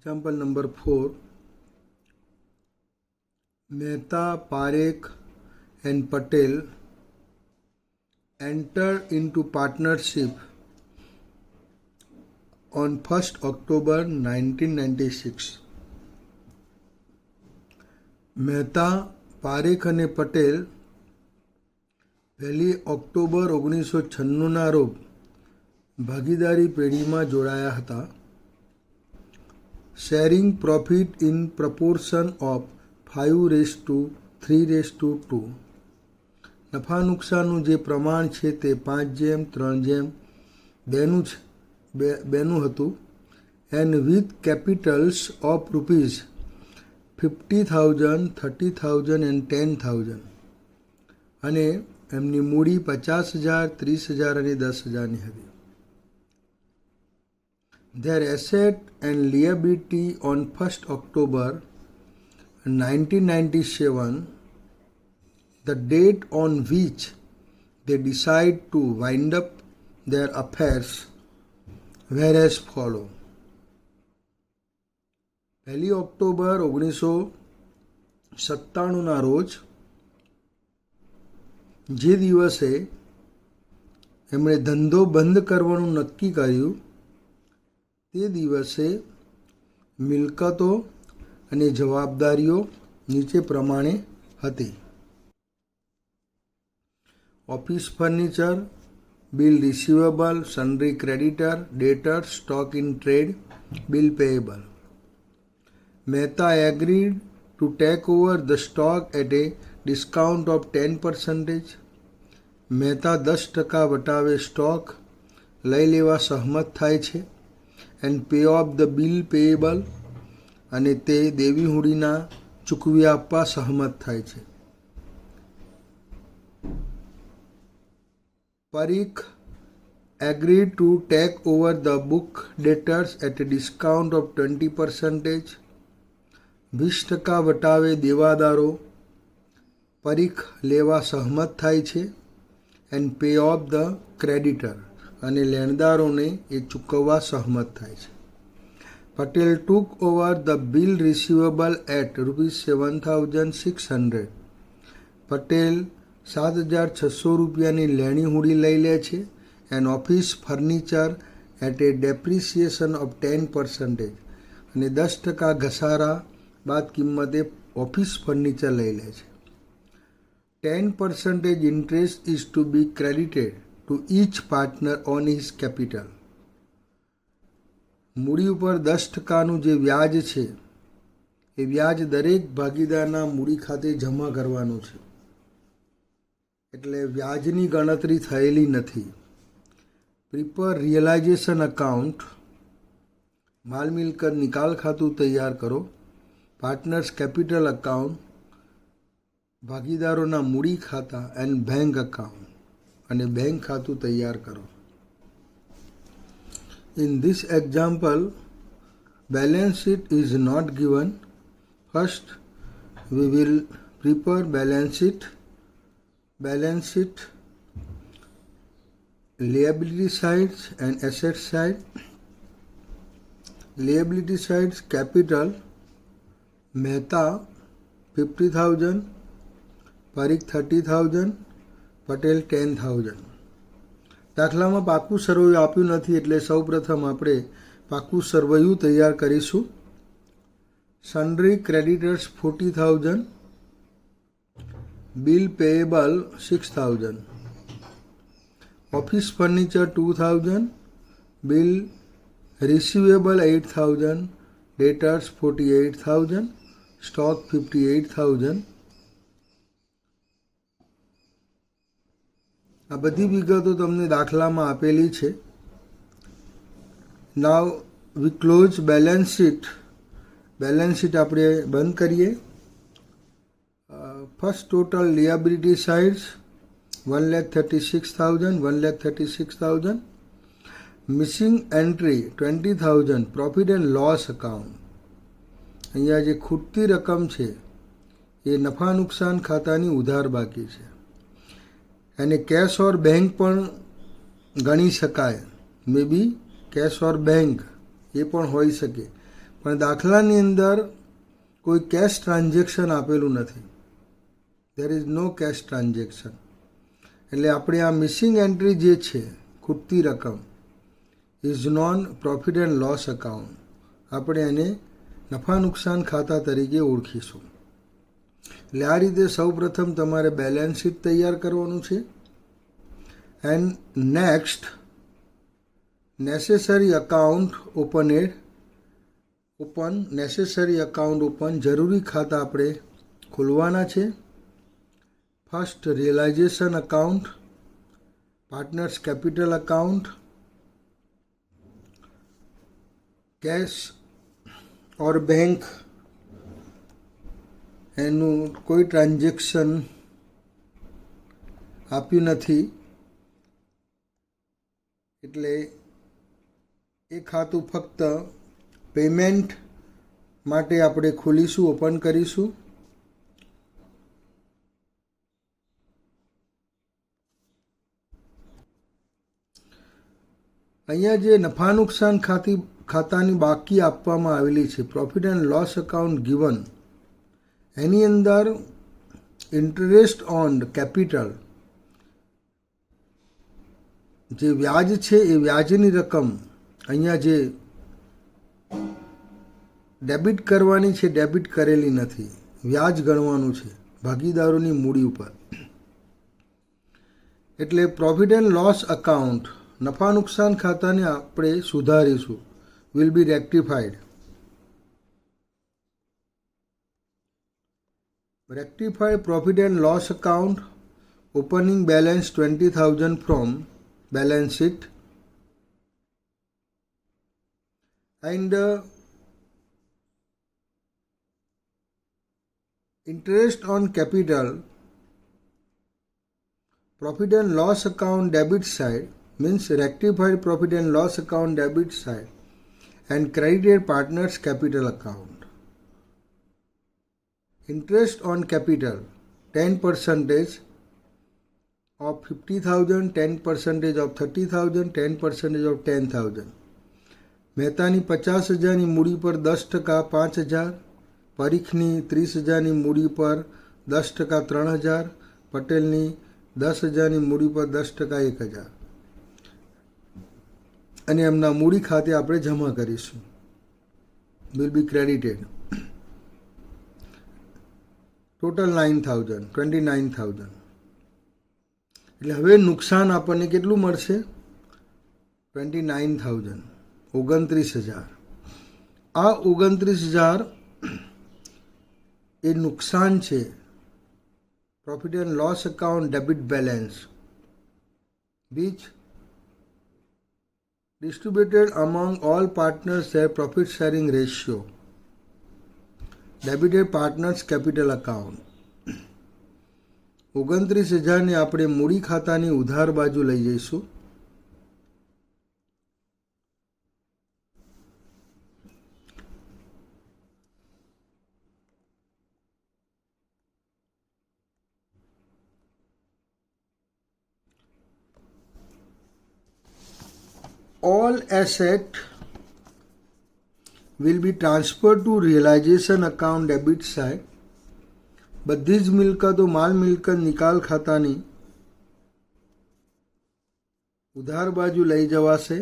Example number 4. Mehta, Parekh and Patel entered into partnership on 1st October 1996. Mehta, Parekh અને Patel 1 October 1996ના રોજ ભાગીદારી પેઢીમાં જોડાયા હતા. Sharing profit in proportion of 5:3:2. નફા નુકસાનનું જે પ્રમાણ છે તે 5:3:2 હતું. And with Capitals of ₹50,000, 30,000 and 10,000 અને એમની મૂડી 50,000, 30,000 અને 10,000ની હતી. Their asset and liability on 1st October 1997, the date on which they decide to wind up their affairs, were as follow. 1 October 1997ના રોજ જે દિવસે એમણે ધંધો બંધ કરવાનું નક્કી કર્યું તે દિવસે મિલકતો અને જવાબદારીઓ નીચે પ્રમાણે હતી. Office furniture, bill receivable, sundry creditor, debtor, stock in trade, bill payable. Mehta agreed to take over the stock at a discount of 10%. Mehta 10% વટાવે સ્ટોક લઈ લેવા સહમત થાય છે. And pay off the bill payable અને તે દેવી હુંડીના ચૂકવી આપવા સહમત થાય છે. Parikh agreed to take over the book debtors at a discount of 20%. 20% વટાવે દેવાદારો Parikh લેવા સહમત થાય છે. And pay off the creditor અને લેણદારોને એ ચૂકવવા સહમત થાય છે. Patel took over the bill receivable at ₹7,600. Patel 7,600 રૂપિયાની લેણી હુંડી લઈ લે છે. And office furniture at a depreciation of 10% અને 10% ઘસારા બાદ કિંમતે ઓફિસ ફર્નિચર લઈ લે છે. 10% interest is to be credited to each partner on his capital. મૂડી ઉપર 10%નું જે વ્યાજ છે એ વ્યાજ દરેક ભાગીદારના મૂડી ખાતે જમા કરવાનું છે. એટલે વ્યાજની ગણતરી થયેલી નથી. પ્રિપેર રિયલાઇઝેશન અકાઉન્ટ, માલ મિલકત નિકાલ ખાતું તૈયાર કરો. પાર્ટનર્સ કેપિટલ અકાઉન્ટ, ભાગીદારોના મૂડી ખાતા એન્ડ બેંક અકાઉન્ટ અને બેંક ખાતું તૈયાર કરો. In this example balance sheet is not given. First we will prepare balance sheet. Liability sides and asset side. Liability sides capital Mehta 50,000, Parikh 30,000, Patel 10,000. દાખલામાં પાકું સરવૈયું આપ્યું નથી એટલે સૌપ્રથમ આપણે પાકું સરવૈયું તૈયાર કરીશું. Sundry creditors 40,000, bill payable 6,000, office furniture 2,000, bill receivable 8,000, debtors 48,000, stock 58,000. આ બધી વિગતો તમને દાખલામાં આપેલી છે. Now we close balance sheet. Balance sheet આપણે બંધ કરીએ. First total liability sides 1,36,000, 1,36,000. Missing entry 20,000, profit and loss account. અહીંયા જે ખૂટતી રકમ છે એ નફા નુકસાન ખાતાની ઉધાર બાકી છે. એને કેશ ઓર બેંક પણ ગણી શકાય. મે બી કેશ ઓર બેંક એ પણ હોઈ શકે. પણ દાખલાની અંદર કોઈ કેશ ટ્રાન્ઝેક્શન આપેલું નથી. There is no cash transaction. એટલે આપણે આ મિસિંગ એન્ટ્રી જે છે ખૂટતી રકમ is known profit and loss account. આપણે એને નફા નુકસાન ખાતા તરીકે ઓળખીશું. એટલે આ રીતે સૌપ્રથમ તમારે બેલેન્સ શીટ તૈયાર કરવાનું છે. And next necessary account necessary account open, જરૂરી ખાતા આપણે ખોલવાના છે. First realization account, partners capital account, cash or bank એનું કોઈ ટ્રાન્ઝેક્શન આપ્યું નથી, એટલે એ ખાતું ફક્ત પેમેન્ટ માટે આપણે ખોલીશું, ઓપન કરીશું. અહીંયા જે નફા નુકસાન ખાતાની બાકી આપવામાં આવેલી છે, profit and loss account given, એની અંદર ઇન્ટરેસ્ટ ઓન કેપિટલ, જે વ્યાજ છે એ વ્યાજની રકમ અહીંયા જે ડેબિટ કરવાની છે ડેબિટ કરેલી નથી. વ્યાજ ગણવાનું છે ભાગીદારોની મૂડી ઉપર. એટલે પ્રોફિટ એન્ડ લોસ અકાઉન્ટ નફા નુકસાન ખાતાને આપણે સુધારીશું, will be rectified. Rectify profit and loss account, opening balance 20,000 from balance sheet, and interest on capital, profit and loss account debit side, means rectified profit and loss account debit side, and credited partners capital account. Interest on capital 10% of 50,000, 10% of 30,000, 10% of 10,000. મહેતાની 50,000ની મૂડી પર 10% 5,000, પરીખની 30,000ની મૂડી પર 10% 3,000, પટેલની 10,000ની મૂડી પર 10% 1,000, અને એમના મૂડી ખાતે આપણે જમા કરીશું. Will be credited. ટોટલ 9,000, 29,000. એટલે હવે નુકસાન આપણને કેટલું મળશે? 29,000, 29,000. આ 29,000 એ નુકસાન છે profit and loss account debit balance, which distributed among all partners their profit sharing ratio, debited partners capital account. 29,000ને આપણે મૂડી ખાતાની ઉધાર બાજુ લઈ જઈશું. All asset will be transferred to realization account debit side. બધી જ મિલકતો માલ મિલકત નિકાલ ખાતાની ઉધાર બાજુ લઈ જવાશે.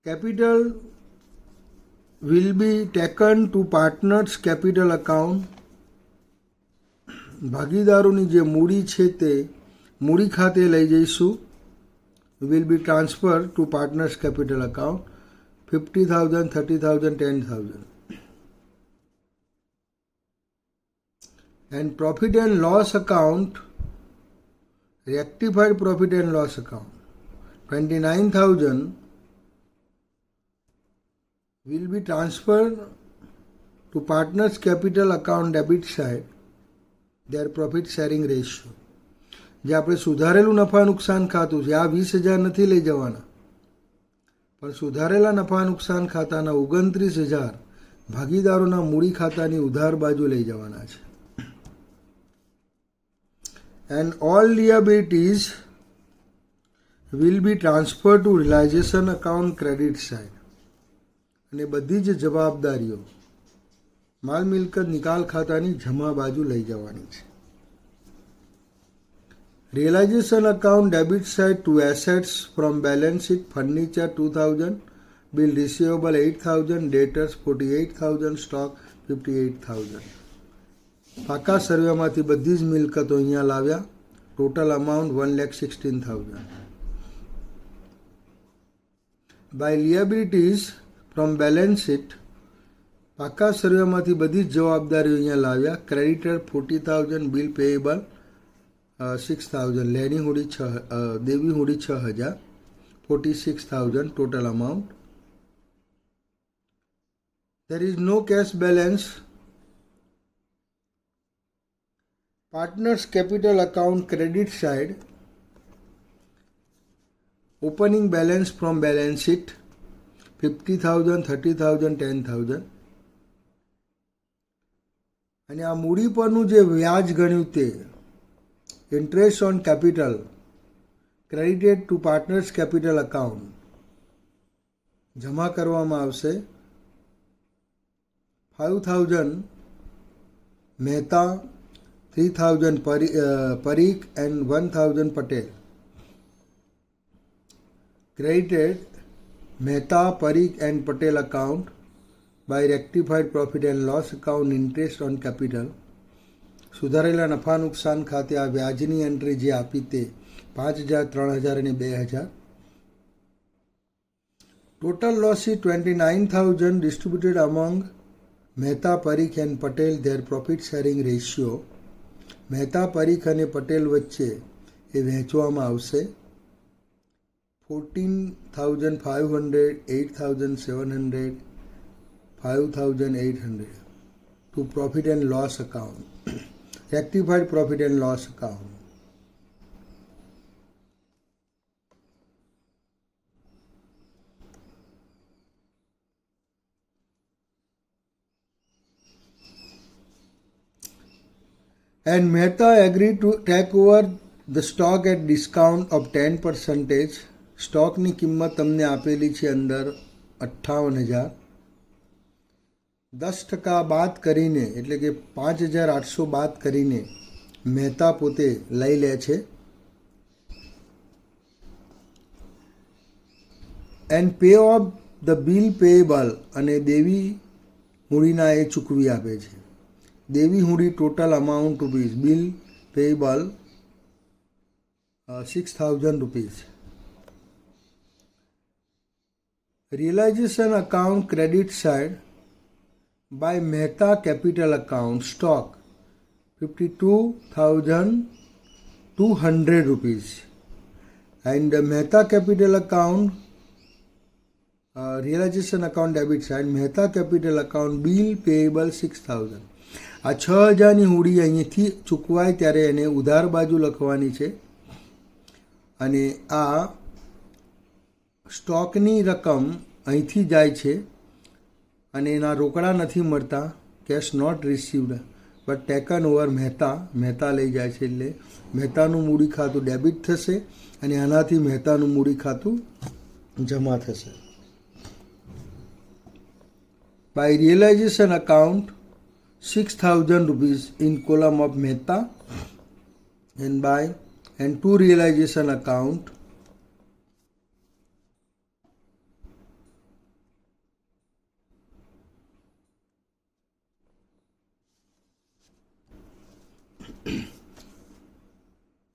Capital will be taken to partners capital account. ભાગીદારોની જે મૂડી છે તે મૂડી ખાતે લઈ જઈશું. will be transferred to partners capital account, 50,000, 30,000, 10,000. And profit and loss account, rectified profit and loss account, 29,000 will be transferred to partners capital account debit side, their profit sharing ratio. જે આપણે સુધારેલું નફા નુકસાન ખાતું છે, આ 20,000 નથી લઈ જવાના, પણ સુધારેલા નફા નુકસાન ખાતાના 29,000 ભાગીદારોના મૂડી ખાતાની ઉધાર બાજુ લઈ જવાના છે. And all liabilities will be transfer two રિલાઇઝેશન account credit side. અને બધી જ જવાબદારીઓ માલ મિલકત નિકાલ ખાતાની જમા બાજુ લઈ જવાની છે. Realization account debit side to assets from balance sheet furniture 2000, bill receivable 8000, debtors 48,000, stock 58,000. પાકા સર્વેમાંથી બધી જ મિલકતો અહીંયા લાવ્યા. Total amount 1,16,000. By liabilities from balance sheet પાકા સર્વેમાંથી બધી જ જવાબદારીઓ અહીંયા લાવ્યા. ક્રેડિટર 40,000, બિલ પેએબલ 6,000, દેવી હુડી 6,000, 46,000 total amount. There is no cash balance. Partners capital account credit side. Opening balance from balance sheet 50,000, 30,000, 10,000. અને આ મૂડી પરનું જે વ્યાજ ગણ્યું તે interest on capital credited to partners capital account જમા કરવામાં આવશે. 5,000 Mehta, 3,000 Parikh and 1,000 Patel. credited Mehta, Parikh and Patel account by rectified profit and loss account interest on capital. સુધારેલા નફા નુકસાન ખાતે આ વ્યાજની એન્ટ્રી જે આપી તે 5,000, 3,000 અને 2,000. Total loss is 29,000 distributed among Mehta, Parikh and Patel. their profit sharing ratio Mehta, Parikh અને પટેલ વચ્ચે એ વહેંચવામાં આવશે. 14,500, 8,700, 5,800 to profit and loss account. Rectified profit and loss account. And Mehta agreed to take over the stock at discount of 10%. સ્ટોકની કિંમત તમને આપેલી છે અંદર 58,000. 10% બાદ કરીને એટલે કે 5,800 બાદ કરીને મહેતા પોતે લઈ લે છે. And pay off the bill payable અને દેવી હુંડીના એ ચૂકવી આપે છે. દેવી હુંડી total amount rupees, bill payable 6,000 rupees. Realization account credit side by Mehta capital account stock 52,200 rupees and Mehta capital account realization account debit side Mehta capital account bill payable 6,000. આ 6,000ની હુંડી અહીંથી ચૂકવાય ત્યારે એને ઉધાર બાજુ લખવાની છે અને આ સ્ટોકની રકમ અહીંથી જાય છે અને એના રોકડા નથી મળતા. Cash not received but taken over Mehta લઈ જાય છે એટલે મહેતાનું મૂડી ખાતું ડેબિટ થશે અને આનાથી મહેતાનું મૂડી ખાતું જમા થશે. By realisation account 6,000 rupees in column of Mehta and to realization account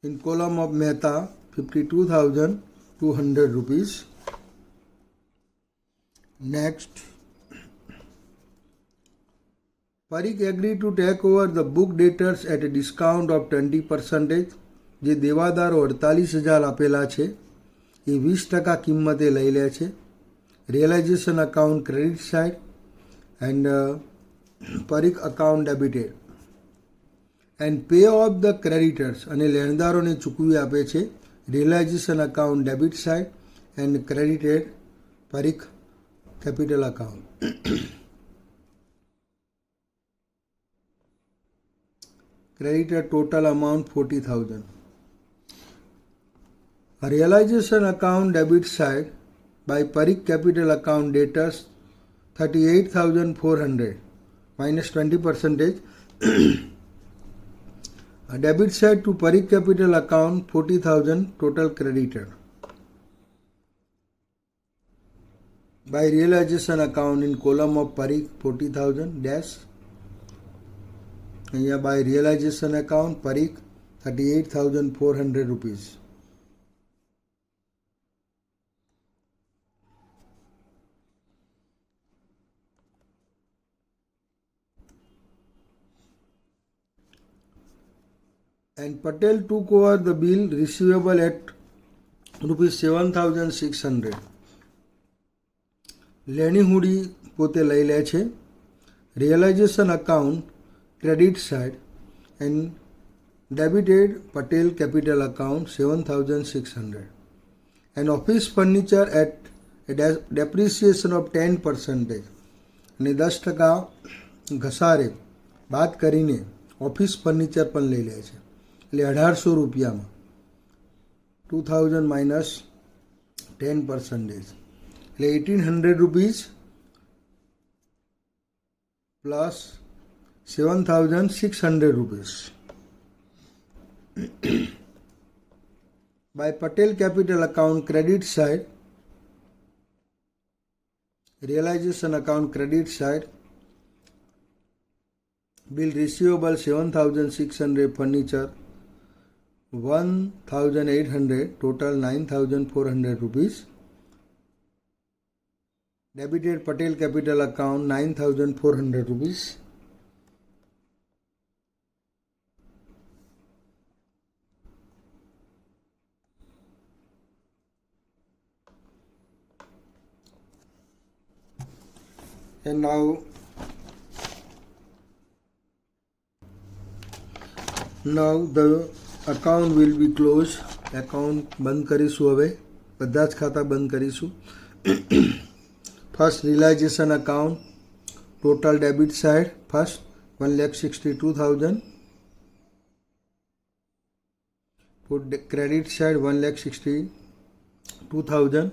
in column of Mehta 52,200 rupees. Next, Parikh agreed to take over the book debtors at a discount of 20%. જે દેવાદારો 48,000 આપેલા છે એ 20% કિંમતે લઈ લે છે. Realization account credit side and Parikh account debited and pay off the creditors અને લેણદારોને ચૂકવી આપે છે. Realization account debit side and credited Parikh capital account. Creditor total amount 40,000. A realization account debit side by Parikh capital account debtors 38,400 minus 20%. A debit side to Parikh capital account 40,000 total credited. By realization account in column of Parikh 40,000 dash. Here by realization account Parikh 38,400 rupees. And Patel took over the bill receivable at rupees 7,600. લેણી હુડી પોતે લઈ લે છે. Realization account credit side and debited Patel capital account 7,600 and office furniture at depreciation of 10% અને 10% ઘસારે બાદ કરીને office furniture પણ લઈ લે છે. એટલે 1800 રૂપિયામાં 2000 માઇનસ 10%. એટલે 1800 rupees plus 7,600 rupees. By Patel capital account credit side, realization account credit side, bill receivable 7,600, furniture 1,800, total 9,400 rupees. Debited Patel capital account 9,400 rupees. And now the account will be closed. Account બંધ કરીશું. હવે બધા જ ખાતા બંધ કરીશું. First realization account, total debit side, first 1,62,000. Put the credit side 1,62,000.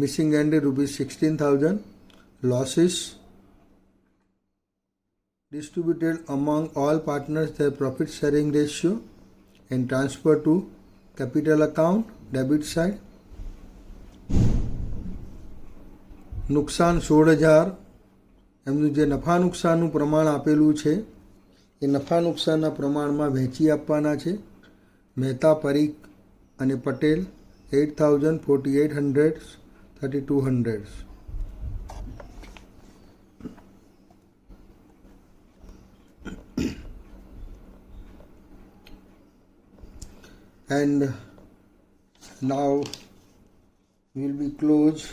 Missing entry rupees 16,000. Losses distributed among all partners their profit sharing ratio and transfer to capital account debit side. નુકસાન 16,000 એમનું જે નફા નુકસાનનું પ્રમાણ આપેલું છે એ નફા નુકસાનના પ્રમાણમાં વહેંચી આપવાના છે. મહેતા, પરીખ અને Patel 8,000, 4,800, 3,200. And now will be closed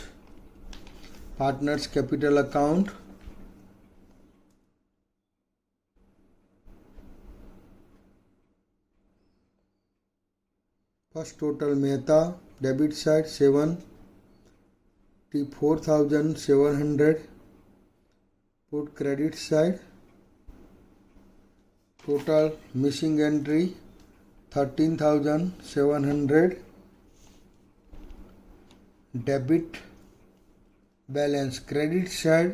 partners capital account. First total Mehta debit side 74,700. Put credit side. Total missing entry 13,700. Debit balance credit side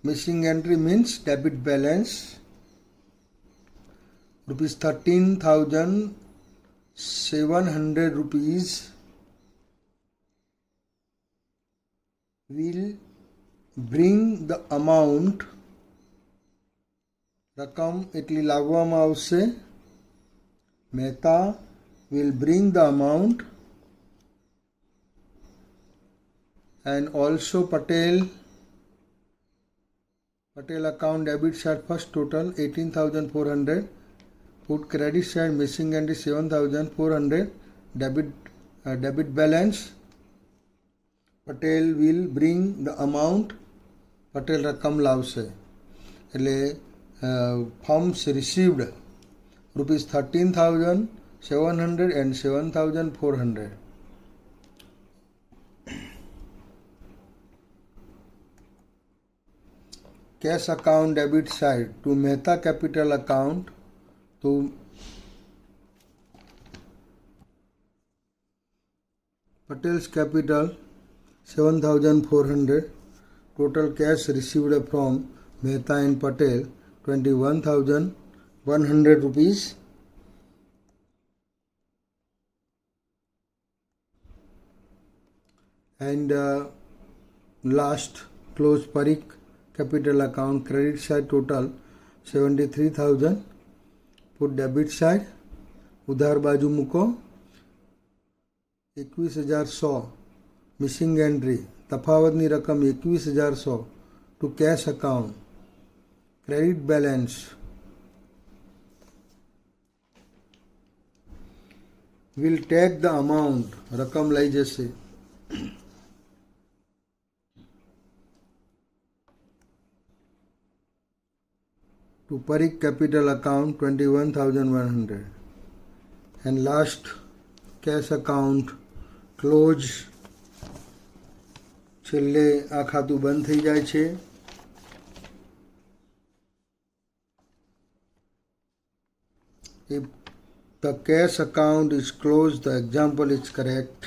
missing entry means debit balance rupees 13,700 rupees will bring the amount રકમ એટલી લાવવામાં આવશે. Mehta will bring the amount and also Patel account debit side first total 18,400. Put credit side missing entry 7,400. Debit balance Patel will bring the amount. Patel રકમ લાવશે. એટલે funds received rupees 13,700 and 7,400. Cash account debit side to Mehta capital account to Patel's capital 7,400. Total cash received from Mehta and Patel 21,100 rupees. And last close Parikh capital account credit side total 73,000. Put debit side उधार बाजू મૂકો 21,100 missing entry તફાવતની રકમ 21,100 to cash account credit balance will take the amount રકમ લઈ જશે to Parikh capital account 21,100 and last cash account close છેલ્લે આ ખાતું બંધ થઈ જાય છે if the cash account is closed the example is correct